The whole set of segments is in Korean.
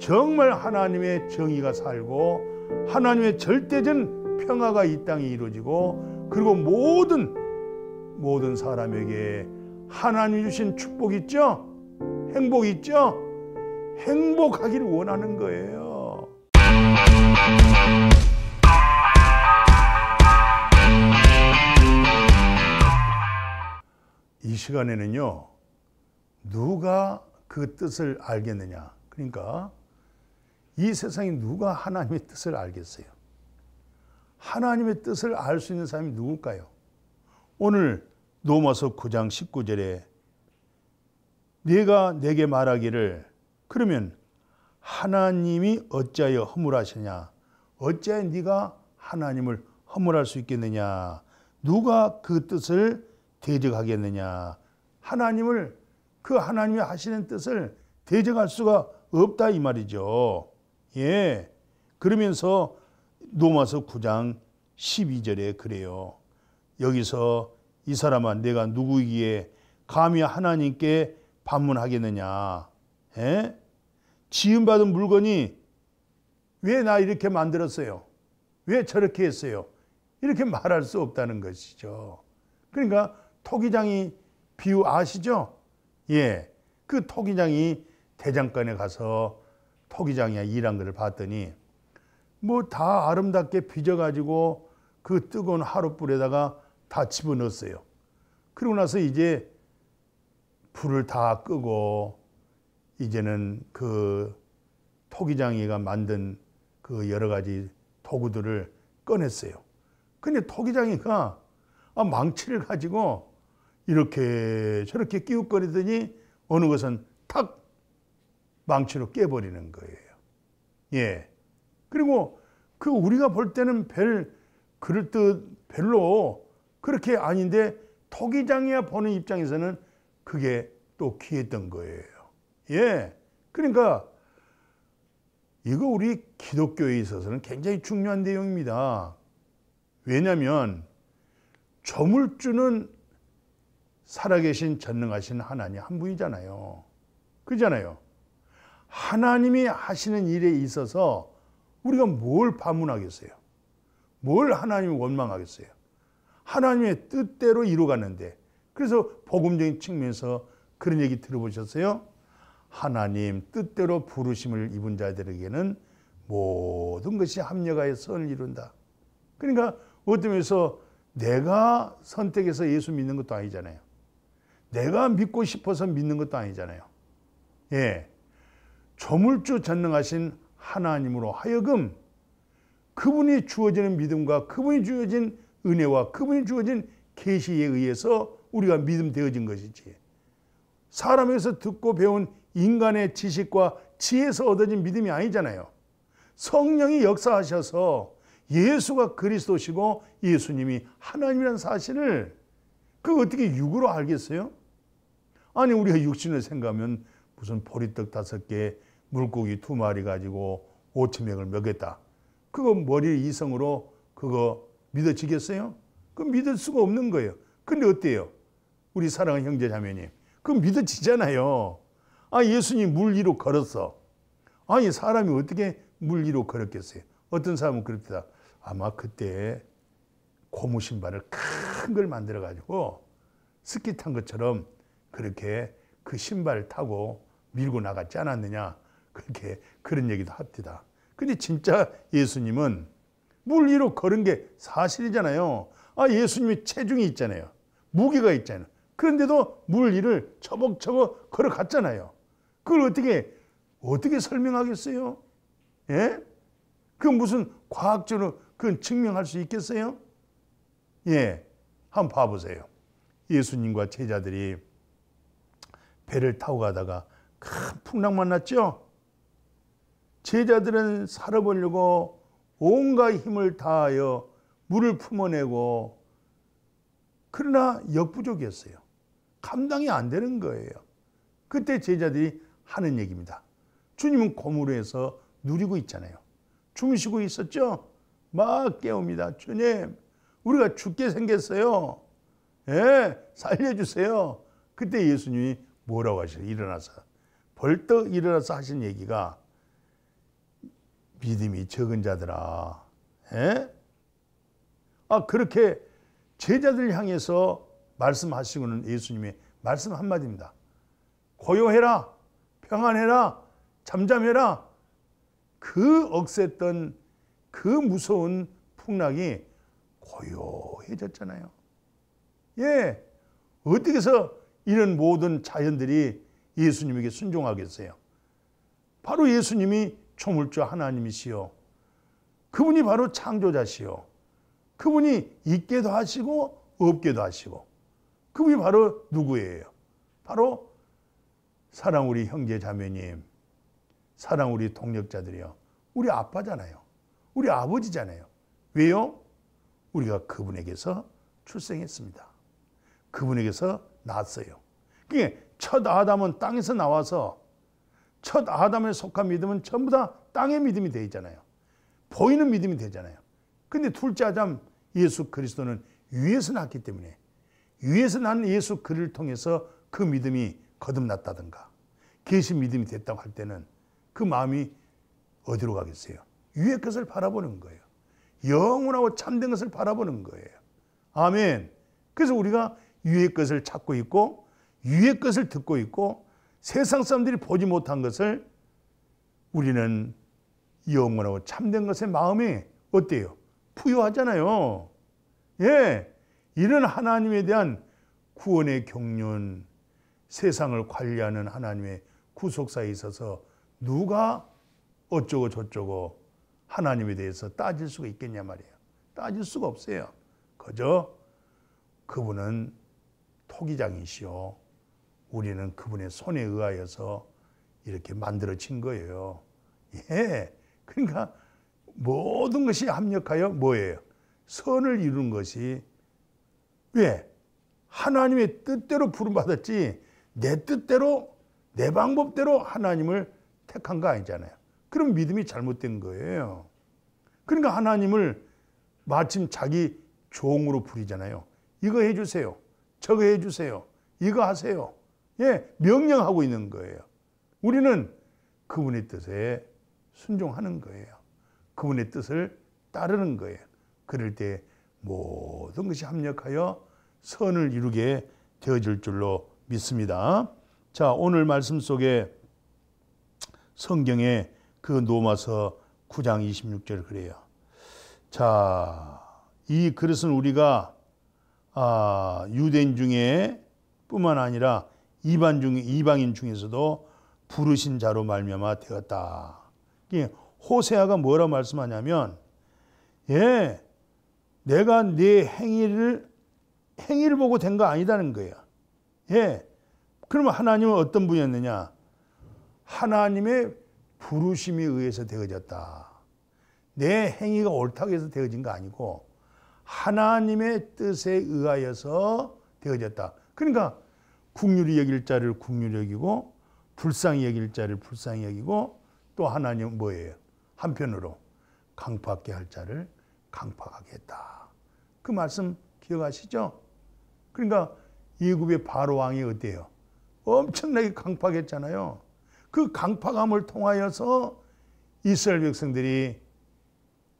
정말 하나님의 정의가 살고 하나님의 절대적 평화가 이 땅에 이루어지고, 그리고 모든 사람에게 하나님 주신 축복 있죠? 행복 있죠? 행복하기를 원하는 거예요. 이 시간에는요, 누가 그 뜻을 알겠느냐? 그러니까 이 세상에 누가 하나님의 뜻을 알겠어요? 하나님의 뜻을 알 수 있는 사람이 누굴까요? 오늘 로마서 9장 19절에 네가 내게 말하기를, 그러면 하나님이 어찌하여 허물하시냐? 어찌하여 네가 하나님을 허물할 수 있겠느냐? 누가 그 뜻을 대적하겠느냐? 하나님을, 그 하나님이 하시는 뜻을 대적할 수가 없다 이 말이죠. 예. 그러면서 로마서 9장 12절에 그래요. 여기서 이 사람아 내가 누구이기에 감히 하나님께 반문하겠느냐? 예? 지음받은 물건이 왜 나 이렇게 만들었어요? 왜 저렇게 했어요? 이렇게 말할 수 없다는 것이죠. 그러니까 토기장이 비유 아시죠? 예. 그 토기장이 대장간에 가서 토기장이 일한 것을 봤더니 뭐 다 아름답게 빚어가지고 그 뜨거운 하룻불에다가 다 집어넣었어요. 그러고 나서 이제 불을 다 끄고 이제는 그 토기장이가 만든 그 여러 가지 도구들을 꺼냈어요. 근데 토기장이가 망치를 가지고 이렇게 저렇게 끼웃거리더니 어느 것은 탁 망치로 깨버리는 거예요. 예. 그리고 그 우리가 볼 때는 별로 그렇게 아닌데 토기장이야 보는 입장에서는 그게 또 귀했던 거예요. 예. 그러니까 이거 우리 기독교에 있어서는 굉장히 중요한 내용입니다. 왜냐하면 조물주는 살아계신 전능하신 하나님 한 분이잖아요. 그렇잖아요. 하나님이 하시는 일에 있어서 우리가 뭘 반문하겠어요? 뭘 하나님을 원망하겠어요? 하나님의 뜻대로 이루어가는데, 그래서 복음적인 측면에서 그런 얘기 들어보셨어요? 하나님 뜻대로 부르심을 입은 자들에게는 모든 것이 합력하여 선을 이룬다. 그러니까 어떤 면에서 내가 선택해서 예수 믿는 것도 아니잖아요. 내가 믿고 싶어서 믿는 것도 아니잖아요. 예. 조물주 전능하신 하나님으로 하여금 그분이 주어지는 믿음과 그분이 주어진 은혜와 그분이 주어진 계시에 의해서 우리가 믿음 되어진 것이지, 사람에서 듣고 배운 인간의 지식과 지혜에서 얻어진 믿음이 아니잖아요. 성령이 역사하셔서 예수가 그리스도시고 예수님이 하나님이라는 사실을 그 어떻게 육으로 알겠어요? 아니 우리가 육신을 생각하면 무슨 보리떡 5개, 물고기 2마리 가지고 5,000명을 먹였다. 그거 머리 이성으로 그거 믿어지겠어요? 그거 믿을 수가 없는 거예요. 근데 어때요? 우리 사랑하는 형제 자매님, 그거 믿어지잖아요. 예수님 물 위로 걸었어. 아니 사람이 어떻게 물 위로 걸었겠어요? 어떤 사람은 그럽니다. 아마 그때 고무 신발을 큰 걸 만들어 가지고 스키 탄 것처럼 그렇게 그 신발을 타고 밀고 나갔지 않았느냐, 그렇게 그런 얘기도 합니다. 근데 진짜 예수님은 물 위로 걸은 게 사실이잖아요. 예수님이 체중이 있잖아요. 무게가 있잖아요. 그런데도 물 위를 처벅처벅 걸어갔잖아요. 그걸 어떻게 설명하겠어요? 예? 그 무슨 과학적으로 그건 증명할 수 있겠어요? 예. 한번 봐보세요. 예수님과 제자들이 배를 타고 가다가 큰 풍랑 만났죠? 제자들은 살아보려고 온갖 힘을 다하여 물을 품어내고, 그러나 역부족이었어요. 감당이 안 되는 거예요. 그때 제자들이 하는 얘기입니다. 주님은 고무로에서 누리고 있잖아요. 주무시고 있었죠? 막 깨웁니다. 주님, 우리가 죽게 생겼어요. 예, 살려주세요. 그때 예수님이 뭐라고 하셔요? 일어나서 벌떡 일어나서 하신 얘기가, 믿음이 적은 자들아. 에? 그렇게 제자들 향해서 말씀하시고는 예수님의 말씀 한마디입니다. 고요해라, 평안해라, 잠잠해라. 그 억셌던 그 무서운 풍랑이 고요해졌잖아요. 예, 어떻게 해서 이런 모든 자연들이 예수님에게 순종하겠어요? 바로 예수님이 초물주 하나님이시요, 그분이 바로 창조자시요, 그분이 있게도 하시고 없게도 하시고, 그분이 바로 누구예요? 바로 사랑 우리 형제 자매님, 사랑 우리 동력자들이요, 우리 아빠잖아요. 우리 아버지잖아요. 왜요? 우리가 그분에게서 출생했습니다. 그분에게서 났어요. 그게 첫 아담은 땅에서 나와서, 첫 아담에 속한 믿음은 전부 다 땅의 믿음이 되어 있잖아요. 보이는 믿음이 되잖아요. 근데 둘째 아담 예수 그리스도는 위에서 났기 때문에, 위에서 난 예수 그리스도를 통해서 그 믿음이 거듭났다든가 계신 믿음이 됐다고 할 때는 그 마음이 어디로 가겠어요? 위의 것을 바라보는 거예요. 영원하고 참된 것을 바라보는 거예요. 아멘. 그래서 우리가 위의 것을 찾고 있고, 위의 것을 듣고 있고, 세상 사람들이 보지 못한 것을 우리는 영원하고 참된 것의 마음이 어때요? 부여하잖아요. 예, 이런 하나님에 대한 구원의 경륜, 세상을 관리하는 하나님의 구속사에 있어서 누가 어쩌고 저쩌고 하나님에 대해서 따질 수가 있겠냐 말이에요. 따질 수가 없어요. 그저 그분은 토기장이시오, 우리는 그분의 손에 의하여서 이렇게 만들어진 거예요. 예, 그러니까 모든 것이 합력하여 뭐예요? 선을 이루는 것이. 왜? 하나님의 뜻대로 부름받았지 내 뜻대로 내 방법대로 하나님을 택한 거 아니잖아요. 그럼 믿음이 잘못된 거예요. 그러니까 하나님을 마침 자기 종으로 부리잖아요. 이거 해주세요, 저거 해주세요, 이거 하세요. 예, 명령하고 있는 거예요. 우리는 그분의 뜻에 순종하는 거예요. 그분의 뜻을 따르는 거예요. 그럴 때 모든 것이 합력하여 선을 이루게 되어질 줄로 믿습니다. 자, 오늘 말씀 속에 성경에 그 로마서 9장 26절 그래요. 자, 이 그릇은 우리가 유대인 중에 뿐만 아니라 이방인 중에서도 부르신 자로 말미암아 되었다. 호세아가 뭐라 말씀하냐면, 예, 내가 네 행위를 보고 된 거 아니다는 거예요. 예, 그러면 하나님은 어떤 분이었느냐? 하나님의 부르심에 의해서 되어졌다. 내 행위가 옳다고 해서 되어진 거 아니고 하나님의 뜻에 의하여서 되어졌다. 그러니까 긍휼히 여길 자를 긍휼히 여기고 불쌍히 여길 자를 불쌍히 여기고, 또 하나님은 뭐예요? 한편으로 강팍하게 할 자를 강팍하게 했다. 그 말씀 기억하시죠? 그러니까 애굽의 바로 왕이 어때요? 엄청나게 강팍했잖아요. 그 강팍함을 통하여서 이스라엘 백성들이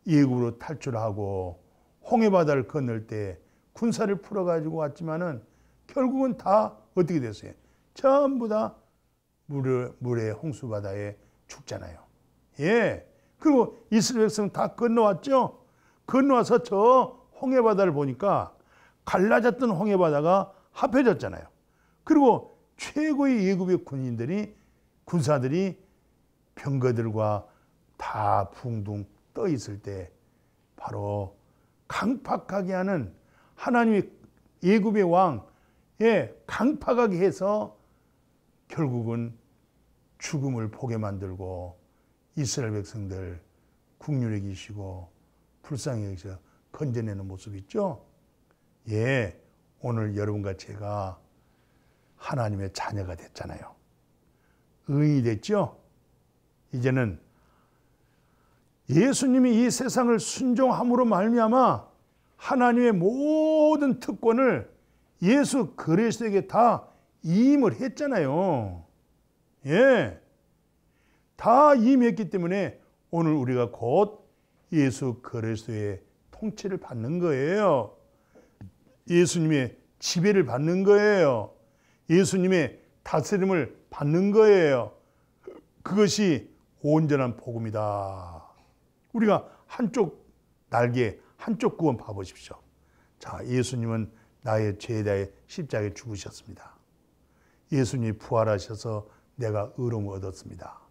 애굽으로 탈출하고 홍해바다를 건널 때 군사를 풀어가지고 왔지만은 결국은 다 어떻게 됐어요? 전부 다 물에 홍수바다에 죽잖아요. 예. 그리고 이스라엘 백성 다 건너왔죠? 건너와서 저 홍해바다를 보니까 갈라졌던 홍해바다가 합해졌잖아요. 그리고 최고의 애굽의 군사들이 병거들과 다 붕둥 떠 있을 때 바로 강팍하게 하는 하나님의 애굽의 왕, 예, 강팍하게 해서 결국은 죽음을 보게 만들고 이스라엘 백성들 긍휼히 여기시고 불쌍히 여기셔 건져내는 모습 있죠? 예, 오늘 여러분과 제가 하나님의 자녀가 됐잖아요. 의인이 됐죠? 이제는 예수님이 이 세상을 순종함으로 말미암아 하나님의 모든 특권을 예수 그리스도에게 다 이임을 했잖아요. 예, 다 이임했기 때문에 오늘 우리가 곧 예수 그리스도의 통치를 받는 거예요. 예수님의 지배를 받는 거예요. 예수님의 다스림을 받는 거예요. 그것이 온전한 복음이다. 우리가 한쪽 날개, 한쪽 구원 봐보십시오. 자, 예수님은 나의 죄에 대해 십자가에 죽으셨습니다. 예수님이 부활하셔서 내가 의로움을 얻었습니다.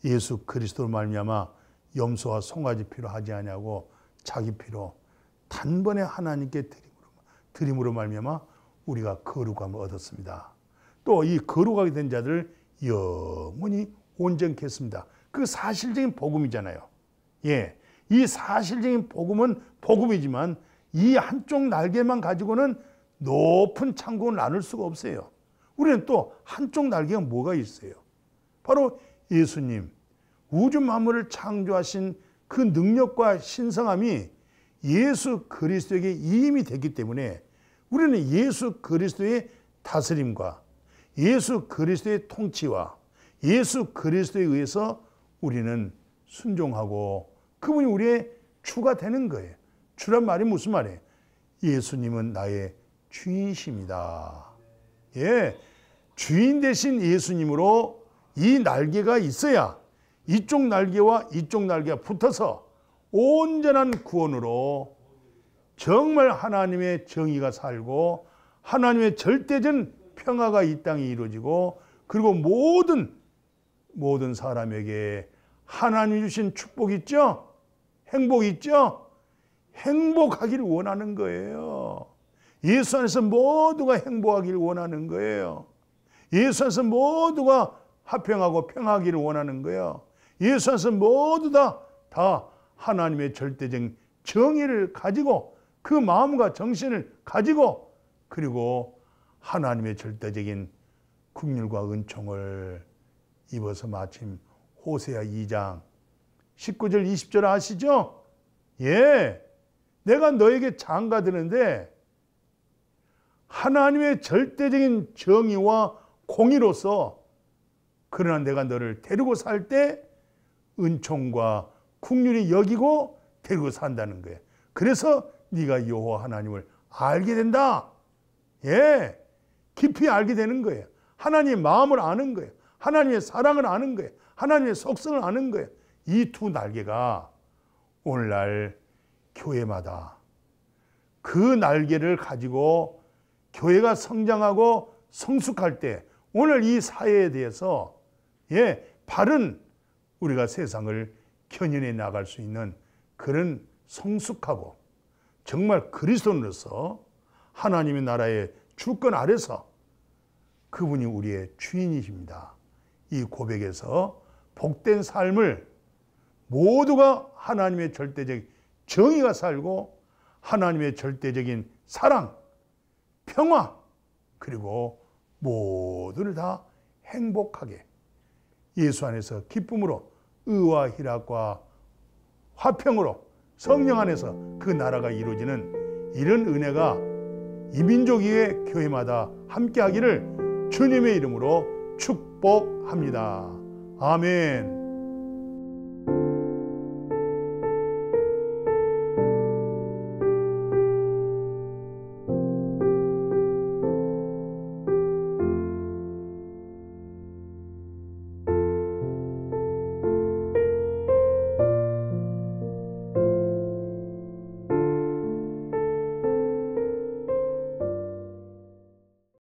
예수 그리스도로 말미암아 염소와 송아지 피로 하지 아니하고 자기 피로 단번에 하나님께 드림으로 말미암아 우리가 거룩함을 얻었습니다. 또 이 거룩하게 된 자들 영원히 온전케 했습니다. 그 사실적인 복음이잖아요. 예, 이 사실적인 복음은 복음이지만 이 한쪽 날개만 가지고는 높은 창고를 나눌 수가 없어요. 우리는 또 한쪽 날개가 뭐가 있어요? 바로 예수님, 우주 만물을 창조하신 그 능력과 신성함이 예수 그리스도에게 이임이 됐기 때문에 우리는 예수 그리스도의 다스림과 예수 그리스도의 통치와 예수 그리스도에 의해서 우리는 순종하고 그분이 우리의 주가 되는 거예요. 주란 말이 무슨 말이에요? 예수님은 나의 주인이십니다. 예, 주인 대신 예수님으로 이 날개가 있어야 이쪽 날개와 이쪽 날개가 붙어서 온전한 구원으로 정말 하나님의 정의가 살고 하나님의 절대적인 평화가 이 땅에 이루어지고 그리고 모든 사람에게 하나님이 주신 축복 있죠? 행복 있죠? 행복하기를 원하는 거예요. 예수 안에서 모두가 행복하기를 원하는 거예요. 예수 안에서 모두가 화평하고 평화하기를 원하는 거예요. 예수 안에서 모두 다 하나님의 절대적인 정의를 가지고 그 마음과 정신을 가지고 그리고 하나님의 절대적인 긍휼과 은총을 입어서 마침 호세아 2장 19절 20절 아시죠? 예, 내가 너에게 장가드는데 하나님의 절대적인 정의와 공의로서 그러나 내가 너를 데리고 살 때 은총과 긍휼히 여기고 데리고 산다는 거예요. 그래서 네가 여호와 하나님을 알게 된다. 예, 깊이 알게 되는 거예요. 하나님의 마음을 아는 거예요. 하나님의 사랑을 아는 거예요. 하나님의 속성을 아는 거예요. 이 두 날개가 오늘날 교회마다 그 날개를 가지고 교회가 성장하고 성숙할 때 오늘 이 사회에 대해서 바른 우리가 세상을 견인해 나갈 수 있는 그런 성숙하고 정말 그리스도인으로서 하나님의 나라의 주권 아래서 그분이 우리의 주인이십니다. 이 고백에서 복된 삶을 모두가 하나님의 절대적 정의가 살고 하나님의 절대적인 사랑, 평화 그리고 모두를 다 행복하게 예수 안에서 기쁨으로 의와 희락과 화평으로 성령 안에서 그 나라가 이루어지는 이런 은혜가 이 민족 위에 교회마다 함께하기를 주님의 이름으로 축복합니다. 아멘.